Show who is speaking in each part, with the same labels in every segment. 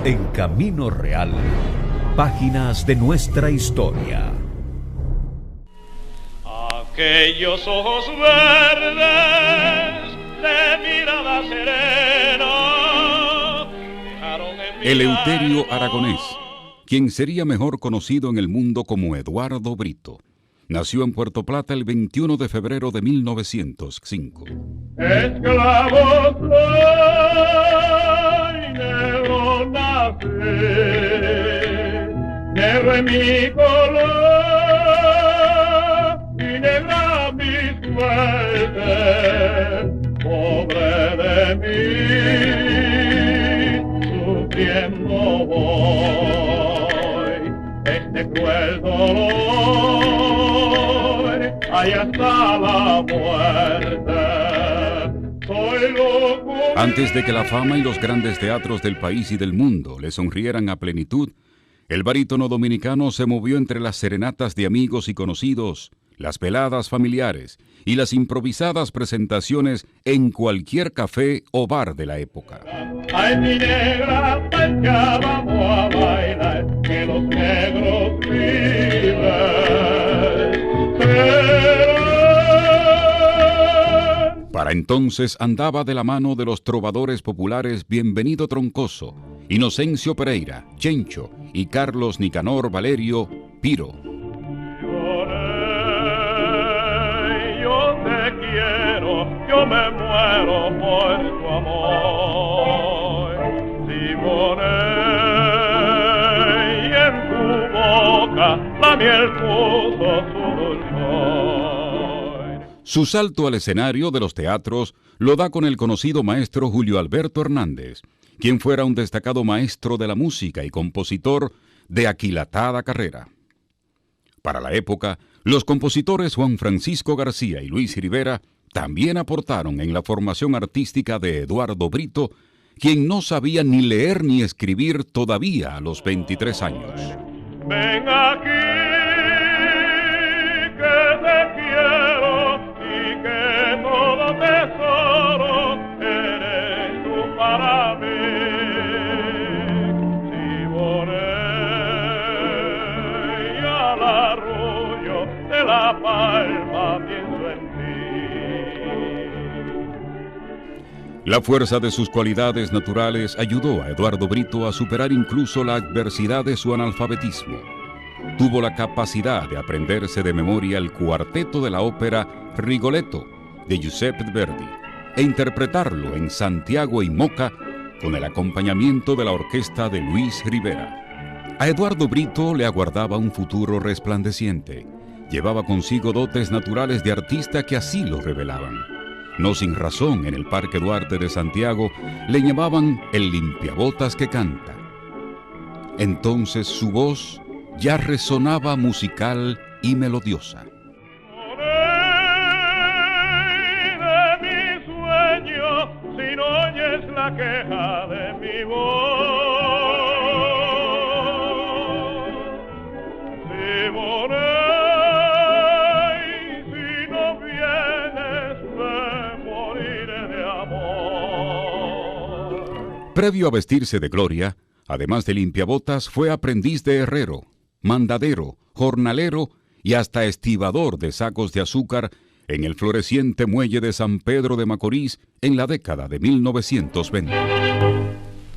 Speaker 1: En Camino Real, páginas de nuestra historia.
Speaker 2: Aquellos ojos verdes de mirada serena dejaron en mi
Speaker 3: Eleuterio
Speaker 2: alma.
Speaker 3: Aragonés, quien sería mejor conocido en el mundo como Eduardo Brito, nació en Puerto Plata el 21 de febrero de 1905.
Speaker 2: Esclavo soy, negro nací, negro en mi color y negra mi suerte, pobre de mí, sufriendo voy este cruel dolor, allá está la muerte.
Speaker 3: Antes de que la fama y los grandes teatros del país y del mundo le sonrieran a plenitud, el barítono dominicano se movió entre las serenatas de amigos y conocidos, las veladas familiares y las improvisadas presentaciones en cualquier café o bar de la época.
Speaker 2: Ay, mi negra, ven que vamos a bailar, que los negros viven.
Speaker 3: Para entonces andaba de la mano de los trovadores populares Bienvenido Troncoso, Inocencio Pereira, Chencho y Carlos Nicanor Valerio Piro.
Speaker 2: Yo te quiero, yo me muero por tu amor. Simone, y en tu boca la miel puso su dulzor.
Speaker 3: Su salto al escenario de los teatros lo da con el conocido maestro Julio Alberto Hernández, quien fuera un destacado maestro de la música y compositor de aquilatada carrera. Para la época, los compositores Juan Francisco García y Luis Rivera también aportaron en la formación artística de Eduardo Brito, quien no sabía ni leer ni escribir todavía a los 23 años.
Speaker 2: Ven aquí, que te quiero y que todo tesoro eres tú para mí. Simone, y al arrullo de la palma pienso en ti.
Speaker 3: La fuerza de sus cualidades naturales ayudó a Eduardo Brito a superar incluso la adversidad de su analfabetismo. Tuvo la capacidad de aprenderse de memoria el cuarteto de la ópera Rigoletto de Giuseppe Verdi e interpretarlo en Santiago y Moca con el acompañamiento de la orquesta de Luis Rivera. A Eduardo Brito le aguardaba un futuro resplandeciente. Llevaba consigo dotes naturales de artista que así lo revelaban. No sin razón, en el Parque Duarte de Santiago le llamaban el limpiabotas que canta. Entonces su voz ya resonaba musical y melodiosa.
Speaker 2: De mi sueño, si no oyes la queja de mi voz. Simone, si no vienes, me moriré de amor.
Speaker 3: Previo a vestirse de gloria, además de limpiabotas, fue aprendiz de herrero, mandadero, jornalero y hasta estibador de sacos de azúcar en el floreciente muelle de San Pedro de Macorís en la década de 1920.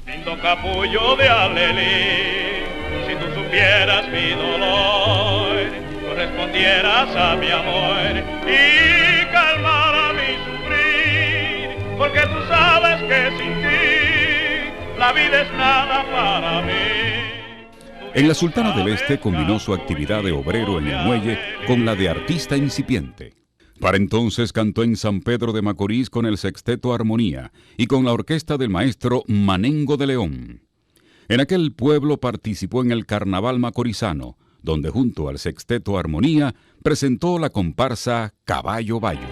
Speaker 2: Lindo capullo de Alelí, si tú supieras mi dolor, correspondieras a mi amor y calmara mi sufrir, porque tú sabes que sin ti la vida es nada para mí.
Speaker 3: En la Sultana del Este combinó su actividad de obrero en el muelle con la de artista incipiente. Para entonces cantó en San Pedro de Macorís con el Sexteto Armonía y con la orquesta del maestro Manengo de León. En aquel pueblo participó en el Carnaval macorizano, donde junto al Sexteto Armonía presentó la comparsa Caballo Bayo.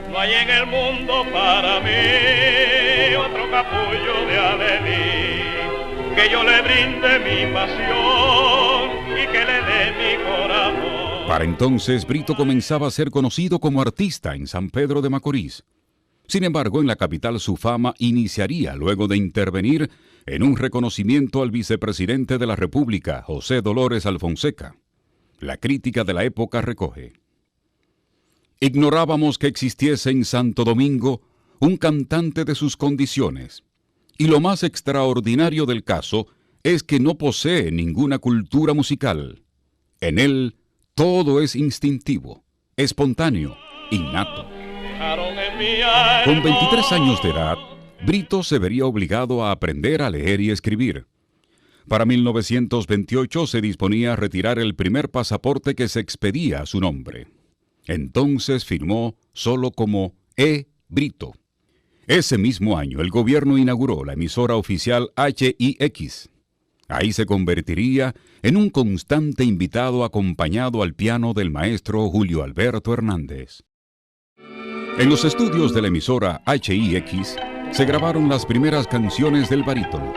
Speaker 2: No hay en el mundo para mí otro capullo de Alelí, que yo le brinde mi pasión y que le dé mi corazón.
Speaker 3: Para entonces Brito comenzaba a ser conocido como artista en San Pedro de Macorís. Sin embargo, en la capital su fama iniciaría luego de intervenir en un reconocimiento al vicepresidente de la República, José Dolores Alfonseca. La crítica de la época recoge: ignorábamos que existiese en Santo Domingo un cantante de sus condiciones, y lo más extraordinario del caso es que no posee ninguna cultura musical. En él todo es instintivo, espontáneo, innato. Con 23 años de edad, Brito se vería obligado a aprender a leer y escribir. Para 1928 se disponía a retirar el primer pasaporte que se expedía a su nombre. Entonces firmó solo como E. Brito. Ese mismo año el gobierno inauguró la emisora oficial HIX. Ahí se convertiría en un constante invitado acompañado al piano del maestro Julio Alberto Hernández. En los estudios de la emisora HIX se grabaron las primeras canciones del barítono.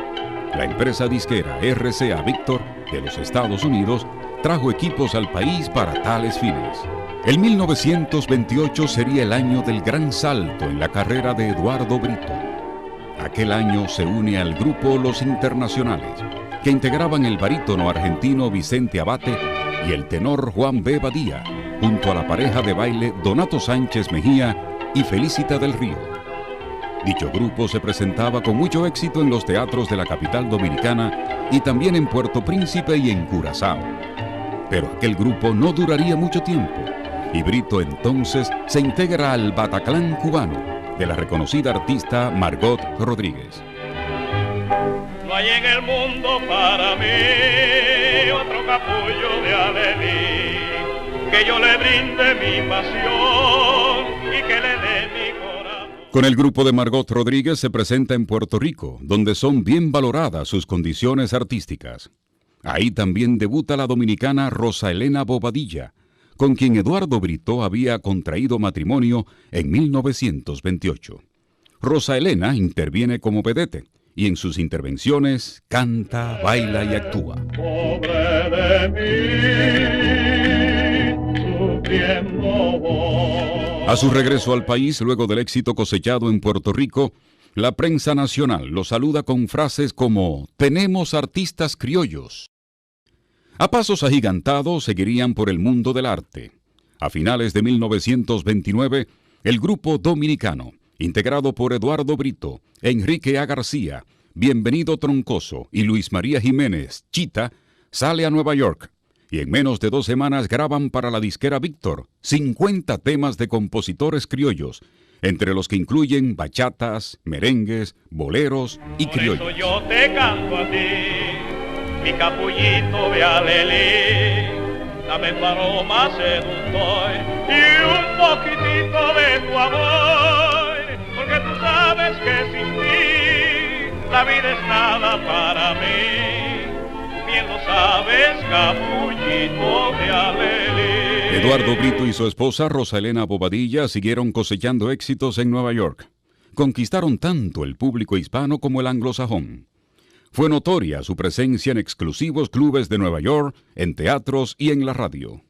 Speaker 3: La empresa disquera RCA Victor de los Estados Unidos trajo equipos al país para tales fines. El 1928 sería el año del gran salto en la carrera de Eduardo Brito. Aquel año se une al grupo Los Internacionales, que integraban el barítono argentino Vicente Abate y el tenor Juan B. Badía, junto a la pareja de baile Donato Sánchez Mejía y Felicita del Río. Dicho grupo se presentaba con mucho éxito en los teatros de la capital dominicana y también en Puerto Príncipe y en Curazao. Pero aquel grupo no duraría mucho tiempo, y Brito entonces se integra al Bataclán cubano de la reconocida artista Margot Rodríguez.
Speaker 2: No hay en el mundo para mí otro capullo de alelí, que yo le brinde mi pasión y que le dé mi corazón.
Speaker 3: Con el grupo de Margot Rodríguez se presenta en Puerto Rico, donde son bien valoradas sus condiciones artísticas. Ahí también debuta la dominicana Rosa Elena Bobadilla, con quien Eduardo Brito había contraído matrimonio en 1928. Rosa Elena interviene como vedette y en sus intervenciones canta, baila y actúa.
Speaker 2: Pobre de mí, sufriendo voy.
Speaker 3: A su regreso al país, luego del éxito cosechado en Puerto Rico, la prensa nacional lo saluda con frases como «Tenemos artistas criollos». A pasos agigantados seguirían por el mundo del arte. A finales de 1929, el grupo dominicano, integrado por Eduardo Brito, Enrique A. García, Bienvenido Troncoso y Luis María Jiménez, Chita, sale a Nueva York y en menos de 2 semanas graban para la disquera Víctor 50 temas de compositores criollos, entre los que incluyen bachatas, merengues, boleros y criollos.
Speaker 2: Por eso yo te canto a ti, mi capullito de alelí, dame tu aroma seductor y un poquitito de tu amor, porque tú sabes que sin ti la vida es nada para mí, bien lo sabes, capullito de alelí.
Speaker 3: Eduardo Brito y su esposa Rosa Elena Bobadilla siguieron cosechando éxitos en Nueva York. Conquistaron tanto el público hispano como el anglosajón. Fue notoria su presencia en exclusivos clubes de Nueva York, en teatros y en la radio.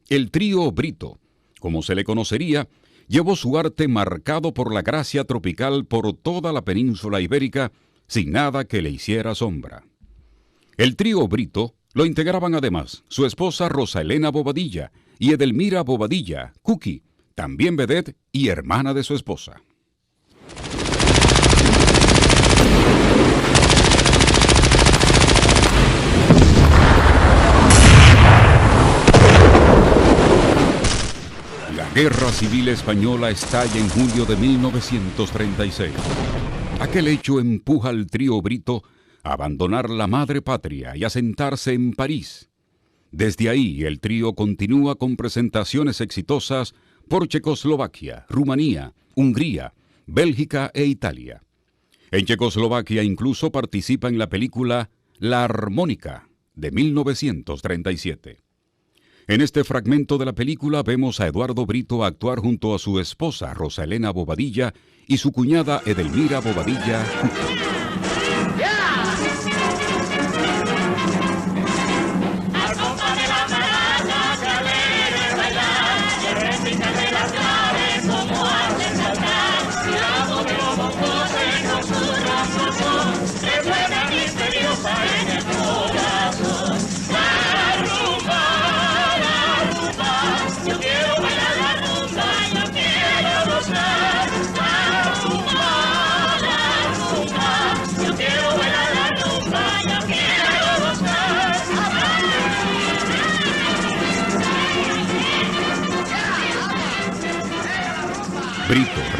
Speaker 3: El trío Brito, como se le conocería, llevó su arte marcado por la gracia tropical por toda la península ibérica, sin nada que le hiciera sombra. El trío Brito lo integraban además su esposa Rosa Elena Bobadilla y Edelmira Bobadilla, Cookie, también vedette y hermana de su esposa. La Guerra Civil Española estalla en julio de 1936. Aquel hecho empuja al trío Brito a abandonar la madre patria y a asentarse en París. Desde ahí, el trío continúa con presentaciones exitosas por Checoslovaquia, Rumanía, Hungría, Bélgica e Italia. En Checoslovaquia incluso participa en la película La Armónica, de 1937. En este fragmento de la película vemos a Eduardo Brito actuar junto a su esposa Rosa Elena Bobadilla y su cuñada Edelmira Bobadilla.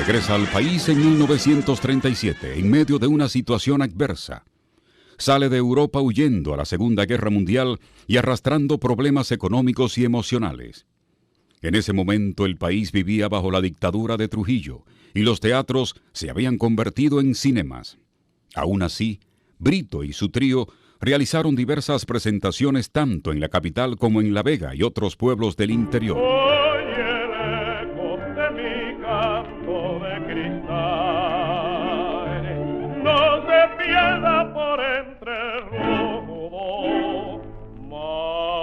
Speaker 3: regresa al país en 1937, en medio de una situación adversa. Sale de Europa huyendo a la Segunda Guerra Mundial y arrastrando problemas económicos y emocionales. En ese momento el país vivía bajo la dictadura de Trujillo y los teatros se habían convertido en cinemas. Aún así, Brito y su trío realizaron diversas presentaciones tanto en la capital como en La Vega y otros pueblos del interior.
Speaker 2: Oye el eco de mi canto de cristal, no se pierda por entre el rudo manigual.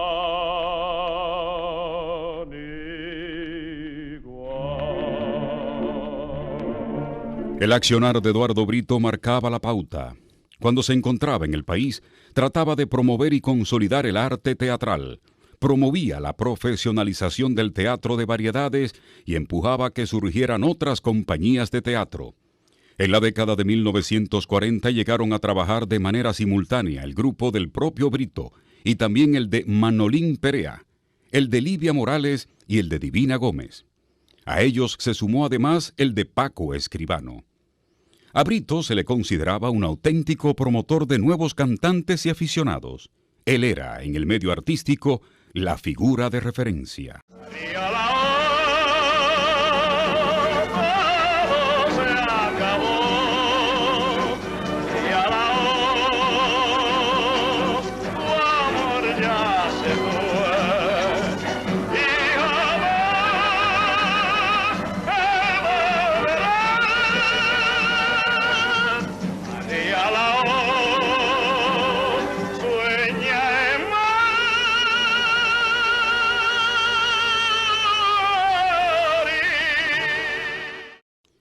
Speaker 3: El accionar de Eduardo Brito marcaba la pauta. Cuando se encontraba en el país, trataba de promover y consolidar el arte teatral, promovía la profesionalización del teatro de variedades y empujaba que surgieran otras compañías de teatro. En la década de 1940 llegaron a trabajar de manera simultánea el grupo del propio Brito y también el de Manolín Perea, el de Livia Morales y el de Divina Gómez. A ellos se sumó además el de Paco Escribano. A Brito se le consideraba un auténtico promotor de nuevos cantantes y aficionados. Él era, en el medio artístico, la figura de referencia.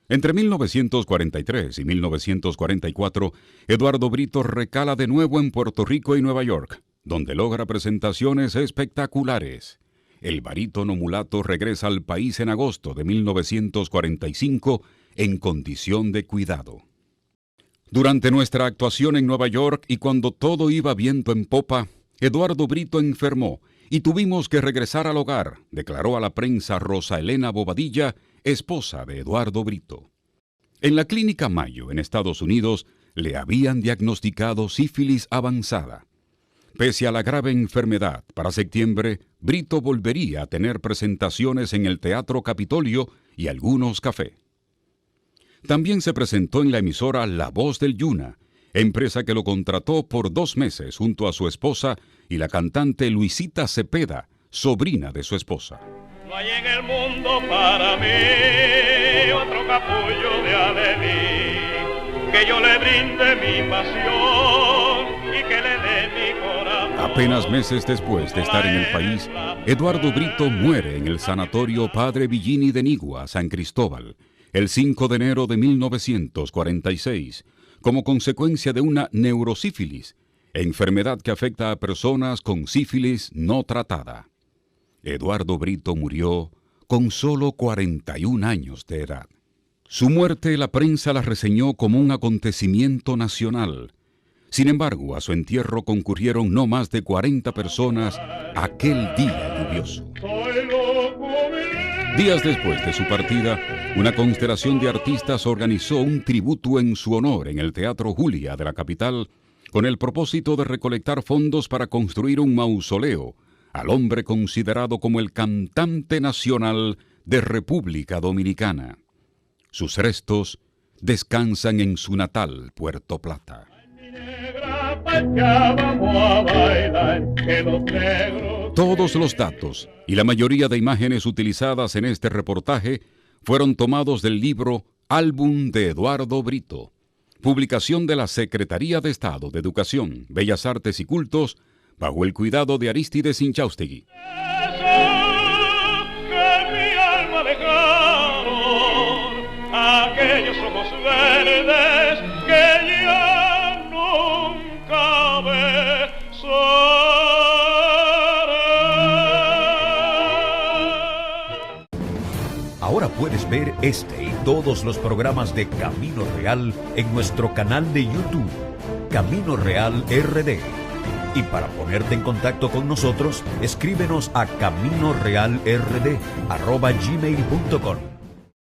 Speaker 3: Entre 1943 y 1944, Eduardo Brito recala de nuevo en Puerto Rico y Nueva York, donde logra presentaciones espectaculares. El barítono mulato regresa al país en agosto de 1945 en condición de cuidado. Durante nuestra actuación en Nueva York y cuando todo iba viento en popa, Eduardo Brito enfermó y tuvimos que regresar al hogar, declaró a la prensa Rosa Elena Bobadilla, esposa de Eduardo Brito. En la Clínica Mayo, en Estados Unidos, le habían diagnosticado sífilis avanzada. Pese a la grave enfermedad, para septiembre, Brito volvería a tener presentaciones en el Teatro Capitolio y algunos cafés. También se presentó en la emisora La Voz del Yuna, empresa que lo contrató por 2 meses junto a su esposa y la cantante Luisita Cepeda, sobrina de su esposa.
Speaker 2: No hay en el mundo para mí otro capullo de alelí, que yo le brinde mi pasión y que le dé mi corazón.
Speaker 3: Apenas meses después de estar en el país, Eduardo Brito muere en el Sanatorio Padre Villini de Nigua, San Cristóbal, el 5 de enero de 1946, como consecuencia de una neurosífilis, enfermedad que afecta a personas con sífilis no tratada. Eduardo Brito murió con solo 41 años de edad. Su muerte la prensa la reseñó como un acontecimiento nacional. Sin embargo, a su entierro concurrieron no más de 40 personas aquel día lluvioso. Días después de su partida, una constelación de artistas organizó un tributo en su honor en el Teatro Julia de la capital, con el propósito de recolectar fondos para construir un mausoleo al hombre considerado como el cantante nacional de República Dominicana. Sus restos descansan en su natal Puerto Plata. Todos los datos y la mayoría de imágenes utilizadas en este reportaje fueron tomados del libro Álbum de Eduardo Brito, publicación de la Secretaría de Estado de Educación, Bellas Artes y Cultos, bajo el cuidado de Arístides Inchaustegui.
Speaker 2: Aquellos ojos verdes que ya nunca besaré.
Speaker 1: Ahora puedes ver este y todos los programas de Camino Real en nuestro canal de YouTube, Camino Real RD. Y para ponerte en contacto con nosotros, escríbenos a caminorealrd@gmail.com.